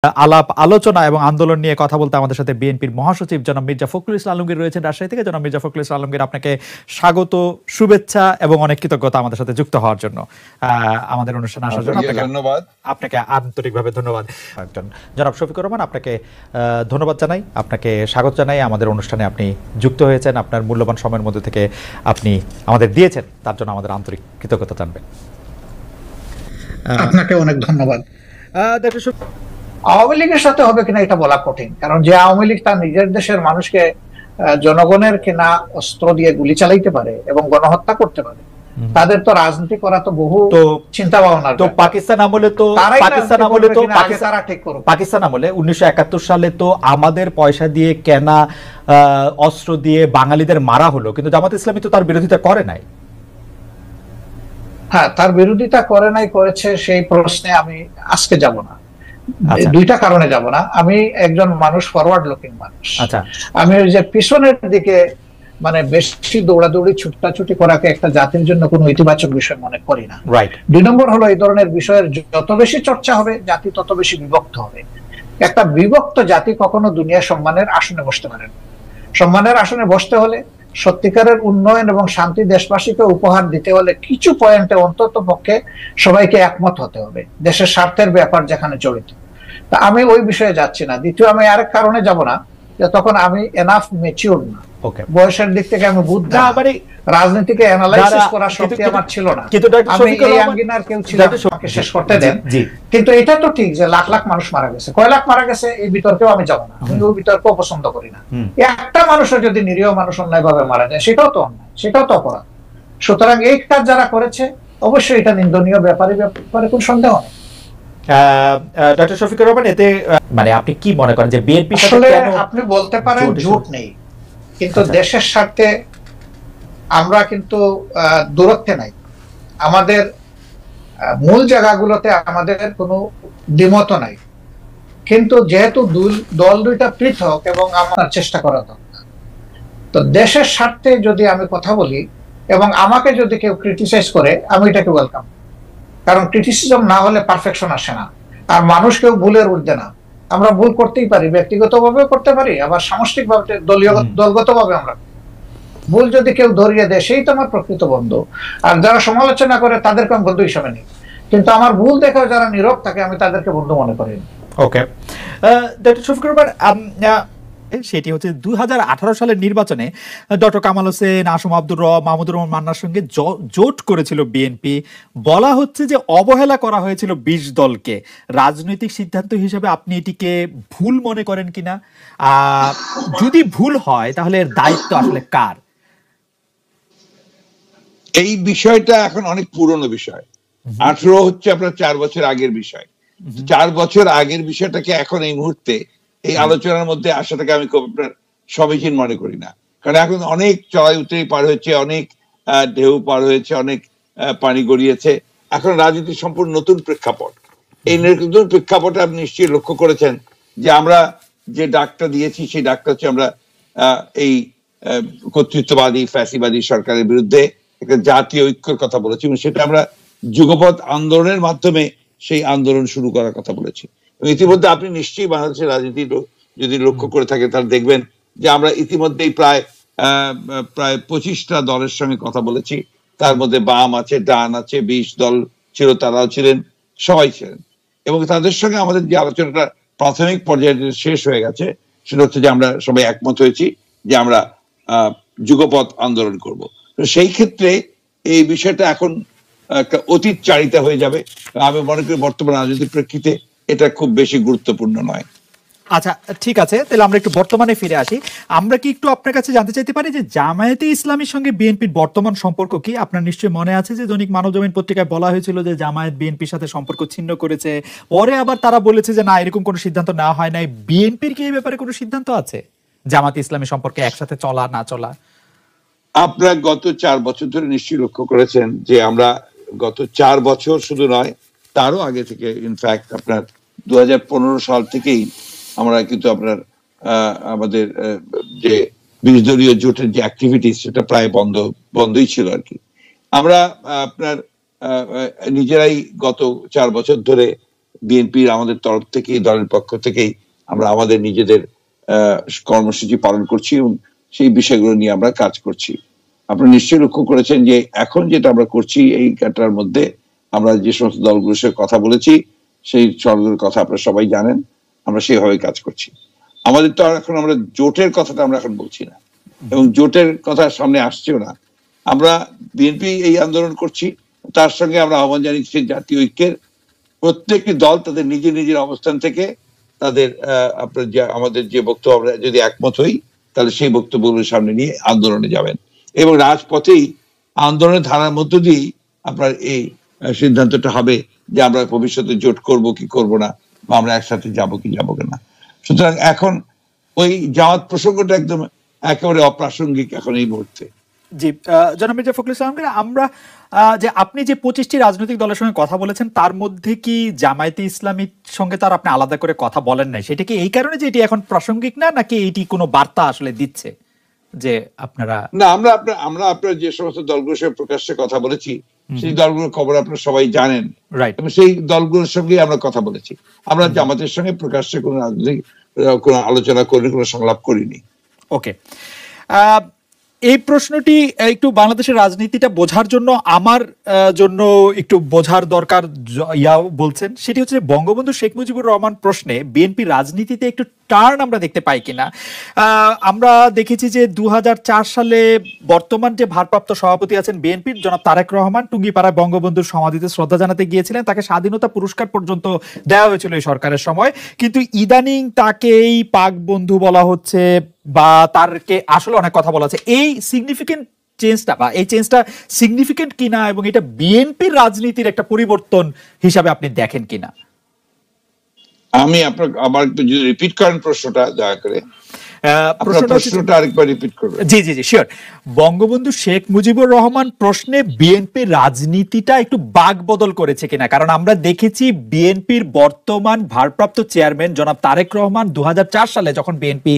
আলাপ আলোচনা এবং আন্দোলন নিয়ে কথা বলতে আমাদের সাথে বিএনপির মহাসচিব জনাব মির্জা ফখরুল ইসলাম আলমগীর রয়েছেন রাজশাহী থেকে। জনাব মির্জা ফখরুল ইসলাম আলমগীর, আপনাকে স্বাগত, শুভেচ্ছা এবং অনেক কৃতজ্ঞতা আমাদের সাথে যুক্ত হওয়ার জন্য, আমাদের অনুষ্ঠানে আসার জন্য ধন্যবাদ। আপনাকে আন্তরিকভাবে ধন্যবাদ। একজন জনাব শফিকুর রহমান, আপনাকে ধন্যবাদ জানাই, আপনাকে স্বাগত জানাই। আমাদের অনুষ্ঠানে আপনি যুক্ত হয়েছেন, আপনার মূল্যবান সময়ের মধ্যে থেকে আপনি আমাদের দিয়েছেন, তার জন্য আমাদের আন্তরিক কৃতজ্ঞতা জানবেন। আপনাকে অনেক ধন্যবাদ। আওয়ামী লীগের সাথে হবে কিনা এটা বলা কঠিন, কারণ যে আওয়ামী লীগ তার নিজের দেশের মানুষকে জনগণের কেনা অস্ত্র দিয়ে গুলি চালাইতে পারে এবং গণহত্যা করতে পারে, তাদের তো রাজনীতি করা তো বহু চিন্তা ভাবনা। তো পাকিস্তান আমলে তো পাকিস্তান আমলে 1971 সালে তো আমাদের পয়সা দিয়ে কেনা অস্ত্র দিয়ে বাঙালিদের মারা হলো, কিন্তু জামাত ইসলামী তো তার বিরোধিতা করে নাই। হ্যাঁ, তার বিরোধিতা করে নাই, করেছে, সেই প্রশ্নে আমি আজকে যাব না। দুইটা কারণে যাব না। আমি একজন মানুষ, ফরওয়ার্ড লুকিং মানুষ। আমি ওই যে পিছনের দিকে মানে বেশি দৌড়াদৌড়ি ছুটাছুটি করাকে একটা জাতির জন্য কোনো ইতিবাচক বিষয় মনে করি না। দুই নম্বর হলো, এই ধরনের বিষয়ের যত বেশি চর্চা হবে জাতি তত বেশি বিভক্ত হবে। একটা বিভক্ত জাতি কখনো দুনিয়া সম্মানের আসনে বসতে পারে না। সম্মানের আসনে বসতে হলে, সত্যিকারের উন্নয়ন এবং শান্তি দেশবাসীকে উপহার দিতে হলে কিছু পয়েন্টে অন্তত পক্ষে সবাইকে একমত হতে হবে, দেশের স্বার্থের ব্যাপার যেখানে জড়িত। তা আমি ওই বিষয়ে যাচ্ছি না। দ্বিতীয়, আমি আরেক কারণে যাব না, যে তখন আমি এনাফ ম্যাচিউর না, বয়সের দিক থেকে আমি বুদ্ধ, রাজনীতিকে অ্যানালাইসিস করার শক্তি আমার ছিল না। আমি এই আঙ্গিনার কেউ ছিল, আমাকে শেষ করতে দেন। কিন্তু এটা তো ঠিক যে লাখ লাখ মানুষ মারা গেছে, কয় লাখ মারা গেছে, এই বিতর্কেও আমি যাব না। আমি ওই বিতর্ক পছন্দ করি না। একটা মানুষও যদি নিরীহ মানুষ অন্যায়ভাবে মারা যায়, সেটাও তো অন্যায়, সেটাও তো অপরাধ। সুতরাং এই কাজ যারা করেছে অবশ্যই এটা নিন্দনীয়, ব্যাপারে কোন সন্দেহ নেই। ডক্টর শফিকুর রহমান, এতে মানে আপনি কি মনে করেন যে বিএনপি আসলে আপনি বলতে পারেন জোট নেই, কিন্তু দেশের স্বার্থে আমরা কিন্তু দূরত্বে নাই। আমাদের মূল জায়গাগুলোতে আমাদের কোনো দ্বিমত নাই, কিন্তু যেহেতু দল দুইটা পৃথক এবং আমার চেষ্টা করা দরকার। তো দেশের স্বার্থে যদি আমি কথা বলি এবং আমাকে যদি কেউ ক্রিটিসাইজ করে, আমি এটাকে ওয়েলকাম, কারণ ক্রিটিসিজম না হলে পারফেকশন আসে না। আর মানুষ কেউ ভুলের ঊর্ধ্বে না। আমরা ভুল করতেই পারি, ব্যক্তিগতভাবেও করতে পারি, আবার সামষ্টিকভাবে দলগতভাবে আমরা ভুল যদি কেউ ধরিয়ে দেয়, সেই তো আমার প্রকৃত বন্ধু। আর যারা সমালোচনা করে তাদেরকে আমি বন্ধু হিসাবে নিই, কিন্তু আমার ভুল দেখেও যারা নীরব থাকে আমি তাদেরকে বন্ধু মনে করি। ওকে, ডক্টর শফিকুর রহমান, সেটি হচ্ছে 2018 সালের নির্বাচনে ডক্টর কামাল হোসেন, আসম আব্দুর রব, মাহমুদুর রহমান মান্নার সঙ্গে জোট করেছিল বিএনপি। বলা হচ্ছে যে অবহেলা করা হয়েছিল 20 দলকে। রাজনৈতিক সিদ্ধান্ত হিসেবে আপনি এটিকে ভুল মনে করেন কিনা? যদি ভুল হয় তাহলে এর দায়িত্ব আসলে কার? এই বিষয়টা এখন অনেক পুরনো বিষয়। 18 হচ্ছে আপনার 4 বছর আগের বিষয়। 4 বছর আগের বিষয়টাকে এখন এই মুহূর্তে এই আলোচনার মধ্যে আসাটাকে আমি খুব আপনার সমীচীন মনে করি না। কারণ এখন অনেক চড়াই উতরাই পার হয়েছে, অনেক ঢেউ পার হয়েছে, অনেক পানি গড়িয়েছে। এখন রাজনীতি সম্পূর্ণ নতুন প্রেক্ষাপট। এই নতুন প্রেক্ষাপটে আপনি নিশ্চয়ই লক্ষ্য করেছেন যে আমরা যে ডাকটা দিয়েছি, সেই ডাকটা হচ্ছে আমরা এই কর্তৃত্ববাদী ফ্যাসিবাদী সরকারের বিরুদ্ধে একটা জাতীয় ঐক্যের কথা বলেছি, এবং সেটা আমরা যুগপৎ আন্দোলনের মাধ্যমে সেই আন্দোলন শুরু করার কথা বলেছি। ইতিমধ্যে আপনি নিশ্চয়ই বাংলাদেশের রাজনীতি যদি লক্ষ্য করে থাকে তাহলে দেখবেন যে আমরা ইতিমধ্যেই প্রায় 25টা দলের সঙ্গে কথা বলেছি। তার মধ্যে বাম আছে, ডান আছে, 20 দল ছিল, তারাও ছিলেন, সবাই ছিলেন। এবং তাদের সঙ্গে আমাদের যে আলোচনাটা প্রাথমিক পর্যায়ে শেষ হয়ে গেছে, সেটা হচ্ছে যে আমরা সবাই একমত হয়েছি যে আমরা যুগপৎ আন্দোলন করব। তো সেই ক্ষেত্রে এই বিষয়টা এখন একটা অতীত চারিতা হয়ে যাবে। আমি মনে করি বর্তমান রাজনৈতিক প্রেক্ষিতে এটা খুব বেশি গুরুত্বপূর্ণ নয়। আচ্ছা, ঠিক আছে, তাহলে আমরা একটু বর্তমানে ফিরে আসি। আমরা কি একটু আপনার কাছে জানতে চাইতে পারি যে জামায়াতে ইসলামীর সঙ্গে বিএনপির বর্তমান সম্পর্ক কি? আপনার নিশ্চয়ই মনে আছে যে দৈনিক মানবজমিন পত্রিকায় বলা হয়েছিল যে জামায়াত বিএনপির সাথে সম্পর্ক ছিন্ন করেছে। পরে আবার তারা বলেছে যে না, এরকম কোনো সিদ্ধান্ত নেওয়া হয় নাই। বিএনপির কি এই ব্যাপারে কোনো সিদ্ধান্ত আছে জামায়াতে ইসলামী সম্পর্কে একসাথে চলা না চলা? আপনারা গত 4 বছর ধরে নিশ্চয়ই লক্ষ্য করেছেন যে আমরা গত 4 বছর শুধু নয়, তারও আগে থেকে, ইনফ্যাক্ট আপনার 2015 সাল থেকেই আমরা কিন্তু আপনার আমাদের যে 20 দলীয় জোটের যে অ্যাক্টিভিটিস, সেটা প্রায় বন্ধই ছিল আর কি। আমরা আপনার নিজেরাই গত 4 বছর ধরে বিএনপির আমাদের তরফ থেকে, দলের পক্ষ থেকেই আমরা আমাদের নিজেদের কর্মসূচি পালন করছি এবং সেই বিষয়গুলো নিয়ে আমরা কাজ করছি। আপনারা নিশ্চয়ই লক্ষ্য করেছেন যে এখন যেটা আমরা করছি এই কাটার মধ্যে আমরা যে সমস্ত দলগুলোর সাথে কথা বলেছি সেই দলগুলোর কথা আপনারা সবাই জানেন, আমরা সেইভাবে কাজ করছি। আমাদের তো এখন আমরা জোটের কথাটা আমরা এখন বলছি না এবং জোটের কথা সামনে আসছেও না। আমরা বিএনপি এই আন্দোলন করছি, তার সঙ্গে আমরা আহ্বান জানিয়েছি জাতীয় ঐক্যের প্রত্যেকটি দল তাদের নিজের নিজের অবস্থান থেকে তাদের আপনার আমাদের যে বক্তব্য আমরা যদি একমত হই তাহলে সেই বক্তব্যগুলো সামনে নিয়ে আন্দোলনে যাবেন এবং রাজপথেই আন্দোলনের ধারার মধ্য দিয়েই আপনার এই সিদ্ধান্তটা হবে যে আমরা ভবিষ্যতে জোট করব কি করব না, বা আমরা একসাথে যাব কি যাব না। সুতরাং এখন ওই জামাত প্রসঙ্গটা একদম একেবারে অপ্রাসঙ্গিক এখন এই মুহূর্তে। জি, জনাব মির্জা ফখরুল ইসলামকে আমরা যে আপনি যে 25টি রাজনৈতিক দলের সঙ্গে কথা বলেছেন তার মধ্যে কি জামায়াতে ইসলামীর সঙ্গে তার আপনি আলাদা করে কথা বলেন নাই, সেটা কি এই কারণে যে এটি এখন প্রাসঙ্গিক না, নাকি এটি কোনো বার্তা আসলে দিচ্ছে যে আপনারা? না, আমরা আপনার যে সমস্ত দলগুলোর সঙ্গে প্রকাশ্যে কথা বলেছি সেই দলগুলোর খবর আপনারা সবাই জানেন, এবং সেই দলগুলোর সঙ্গে আমরা কথা বলেছি। আমরা জামাতের সঙ্গে প্রকাশ্যে কোনো রাজনৈতিক কোনো আলোচনা করিনি, কোনো সংলাপ করিনি। ওকে, এই প্রশ্নটি একটু বাংলাদেশের রাজনীতিটা বোঝার জন্য আমার জন্য একটু বোঝার দরকার বলছেন, সেটি হচ্ছে বঙ্গবন্ধু শেখ মুজিবুর রহমান প্রশ্নে বিএনপি রাজনীতিতে একটু টার্ন আমরা দেখতে পাই কিনা। আমরা দেখেছি যে 2004 সালে বর্তমান যে ভারপ্রাপ্ত সভাপতি আছেন বিএনপির জনাব তারেক রহমান টুঙ্গিপাড়ায় বঙ্গবন্ধুর সমাধিতে শ্রদ্ধা জানাতে গিয়েছিলেন, তাকে স্বাধীনতা পুরস্কার পর্যন্ত দেওয়া হয়েছিল এই সরকারের সময়, কিন্তু ইদানিং তাকেই পাক বন্ধু বলা হচ্ছে বা তারকে আসলে অনেক কথা বলা হচ্ছে। এই সিগনিফিকেন্ট চেঞ্জটা বা এই চেঞ্জটা সিগনিফিকেন্ট কিনা এবং এটা বিএনপির রাজনীতির একটা পরিবর্তন হিসাবে আপনি দেখেন কিনা? আমি আমার একটু যদি রিপিট করেন প্রশ্নটা দয়া করে। প্রশ্নটা আরেকবার রিপিট করবেন। জি জি জি শিওর। বঙ্গবন্ধু শেখ মুজিবুর রহমান প্রশ্নে বিএনপির রাজনীতিটা একটু বাক বদল করেছে কিনা, কারণ আমরা দেখেছি বিএনপির বর্তমান ভারপ্রাপ্ত চেয়ারম্যান জনাব তারেক রহমান 2004 সালে যখন বিএনপি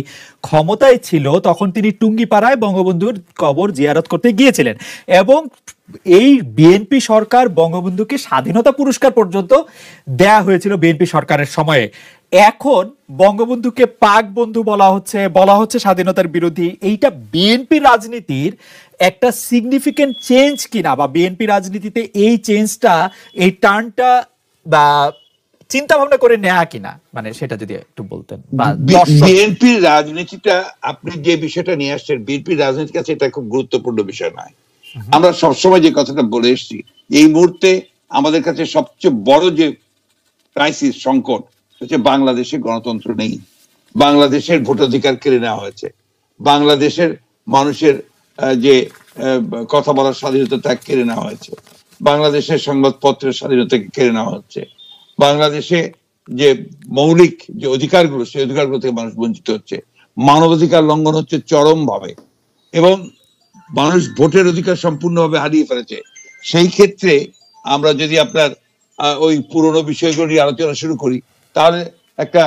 ক্ষমতায় ছিল তখন তিনি টুঙ্গিপাড়ায় বঙ্গবন্ধুর কবর জিয়ারত করতে গিয়েছিলেন এবং এই বিএনপি সরকার বঙ্গবন্ধুকে স্বাধীনতা পুরস্কার পর্যন্ত দেয়া হয়েছিল বিএনপি সরকারের সময়ে। এখন বঙ্গবন্ধুকে পাক বন্ধু বলা হচ্ছে স্বাধীনতার বিরোধী। এইটা বিএনপি রাজনীতির একটা সিগনিফিকেন্ট চেঞ্জ কিনা, বা বিএনপি রাজনীতিতে এই চেঞ্জটা, এই টার্নটা বা চিন্তা ভাবনা করে নেয়া কিনা, মানে সেটা যদি একটু বলতেন। বিএনপির রাজনীতিটা আপনি যে বিষয়টা নিয়ে আসছেন, বিএনপির রাজনীতির কাছে এটা খুব গুরুত্বপূর্ণ বিষয় নয়। আমরা সবসময় যে কথাটা বলে এসেছি, এই মুহূর্তে আমাদের কাছে সবচেয়ে বড় যে ক্রাইসিস, সংকট হচ্ছে বাংলাদেশে গণতন্ত্র নেই, বাংলাদেশের ভোটাধিকার কেড়ে নেওয়া হয়েছে, বাংলাদেশের মানুষের যে কথা বলার স্বাধীনতা তা কেড়ে নেওয়া হয়েছে, বাংলাদেশের সংবাদপত্রের স্বাধীনতা কেড়ে নেওয়া হচ্ছে, বাংলাদেশে যে মৌলিক যে অধিকারগুলো সেই অধিকারগুলো থেকে মানুষ বঞ্চিত হচ্ছে, মানবাধিকার লঙ্ঘন হচ্ছে চরম ভাবে, এবং মানুষ ভোটের অধিকার সম্পূর্ণভাবে হারিয়ে ফেলেছে। সেই ক্ষেত্রে আমরা যদি আপনার ওই পুরনো বিষয়গুলো নিয়ে আলোচনা শুরু করি তাহলে একটা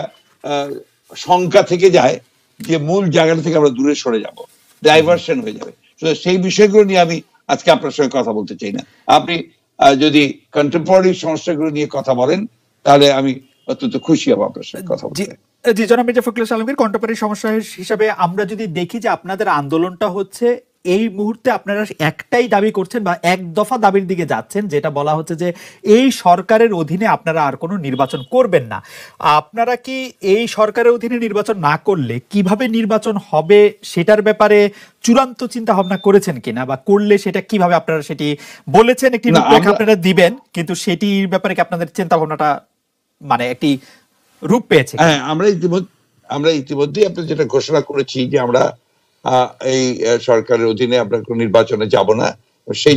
শঙ্কা থেকে যায় যে মূল জায়গাটা থেকে আমরা দূরে সরে যাব, ডাইভার্সন হয়ে যাবে। সেই বিষয়গুলো নিয়ে আমি আজকে আপনার সঙ্গে কথা বলতে চাই না। আপনি যদি কন্টেম্পোরারি সমস্যাগুলো নিয়ে কথা বলেন তাহলে আমি অত্যন্ত খুশি হব আপনার সঙ্গে কথা বলতে। জি জনাব মির্জা ফখরুল ইসলাম আলমগীর, কন্টেম্পোরারি সমস্যা হিসাবে আমরা যদি দেখি যে আপনাদের আন্দোলনটা হচ্ছে এই মুহূর্তে আপনারা একটাই দাবি করছেন বা এক দফা দাবির দিকে যাচ্ছেন, যেটা বলা হচ্ছে যে এই সরকারের অধীনে আপনারা আর কোনো নির্বাচন করবেন না। আপনারা কি এই সরকারের অধীনে নির্বাচন না করলে কিভাবে নির্বাচন হবে সেটার ব্যাপারে চূড়ান্ত চিন্তা ভাবনা করেছেন কিনা, বা করলে সেটা কিভাবে আপনারা সেটি বলেছেন একটি রূপরেখা আপনারা দিবেন, কিন্তু সেটির ব্যাপারে কি আপনাদের চিন্তা ভাবনাটা মানে একটি রূপ পেয়েছে? হ্যাঁ, আমরা ইতিমধ্যেই আপনার যেটা ঘোষণা করেছি যে আমরা এই সরকারের অধীনে আমরা কোনো নির্বাচনে যাব না। সেই